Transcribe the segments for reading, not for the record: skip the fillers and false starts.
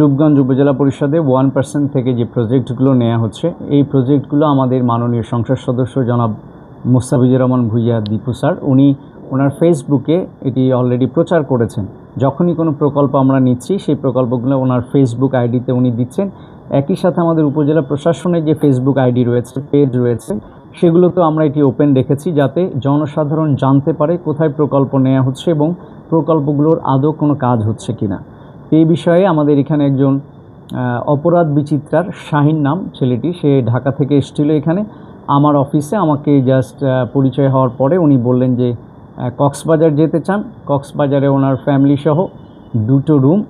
রূপগঞ্জ উপজেলা পরিষদে 1% থেকে যে প্রজেক্টগুলো নেওয়া হচ্ছে, এই প্রজেক্টগুলো আমাদের মাননীয় সংসদ সদস্য জনাব মুস্তাফিজুর রহমান ভূঁইয়া দীপু স্যার উনি ওনার ফেসবুকে এটি অলরেডি প্রচার করেছেন। যখনই কোনো প্রকল্প আমরা নিচ্ছি সেই প্রকল্পগুলো ওনার ফেসবুক আইডিতে উনি দিচ্ছেন। একই সাথে আমাদের উপজেলা প্রশাসনের যে ফেসবুক আইডি রয়েছে, পেজ রয়েছে, সেগুলোতেও আমরা এটি ওপেন রেখেছি যাতে জনসাধারণ জানতে পারে কোথায় প্রকল্প নেওয়া হচ্ছে এবং প্রকল্পগুলোর আদৌ কোনো কাজ হচ্ছে কিনা। এই বিষয়ে আমাদের এখানে একজন অপরাধ বিচিত্রার শাহিন নাম ছেলেটি, সে ঢাকা থেকে এসেছিল এখানে আমার অফিসে। আমাকে জাস্ট পরিচয় হওয়ার পরে উনি বললেন যে কক্সবাজার যেতে চান, কক্সবাজারে ওনার ফ্যামিলি সহ 2টো রুম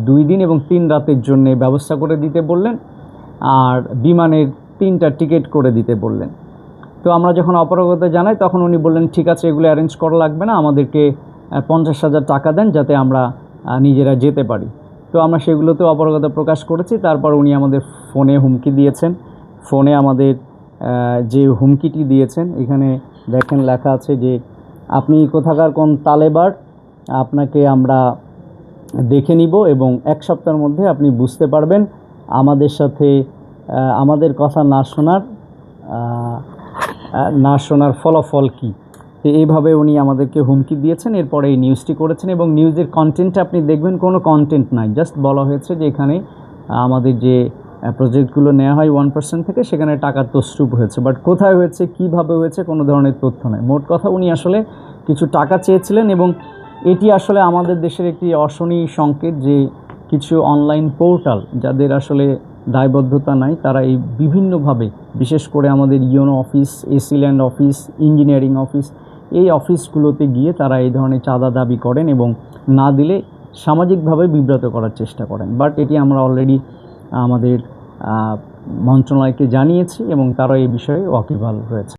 2 দিন এবং 3 রাতের জন্য ব্যবস্থা করে দিতে বললেন, আর বিমানের 3টা টিকিট করে দিতে বললেন। তো আমরা যখন অপারগতা জানাই তখন উনি বললেন ঠিক আছে, এগুলো অ্যারেঞ্জ করা লাগবে না, আমাদেরকে 50,000 টাকা দেন যাতে আমরা নিজেরা যেতে পারি। তো আমরা সেগুলোতেও অপারগতা প্রকাশ করেছি। তারপর উনি আমাদের ফোনে হুমকি দিয়েছেন। ফোনে আমাদের যে হুমকিটি দিয়েছেন এখানে দেখেন লেখা আছে যে আপনি কোথাকার কোন তালেবার, আপনাকে আমরা দেখে নিব এবং 1 সপ্তাহের মধ্যে আপনি বুঝতে পারবেন আমাদের সাথে আমাদের কথা না শোনার ফলাফল কী। তো এইভাবে উনি আমাদেরকে হুমকি দিয়েছেন। এরপরে এই নিউজটি করেছেন এবং নিউজের কন্টেন্টটা আপনি দেখবেন কোনো কন্টেন্ট নাই, জাস্ট বলা হয়েছে যে এখানে আমাদের যে প্রজেক্টগুলো নেওয়া হয় 1% থেকে সেখানে টাকার তছরূপ হয়েছে, বাট কোথায় হয়েছে, কিভাবে হয়েছে, কোনো ধরনের তথ্য নেই। মোট কথা উনি আসলে কিছু টাকা চেয়েছিলেন এবং এটি আসলে আমাদের দেশের একটি অশনি সংকেত যে কিছু অনলাইন পোর্টাল যাদের আসলে দায়বদ্ধতা নাই তারা এই বিভিন্নভাবে, বিশেষ করে আমাদের UNO office, AC land office, engineering office, এই অফিসগুলোতে গিয়ে তারা এই ধরনের চাঁদা দাবি করেন এবং না দিলে সামাজিকভাবে বিব্রত করার চেষ্টা করেন। বাট এটি আমরা অলরেডি আমাদের মন্ত্রণালয়কে জানিয়েছি এবং তারা এই বিষয়ে ওয়াকিবহাল রয়েছে।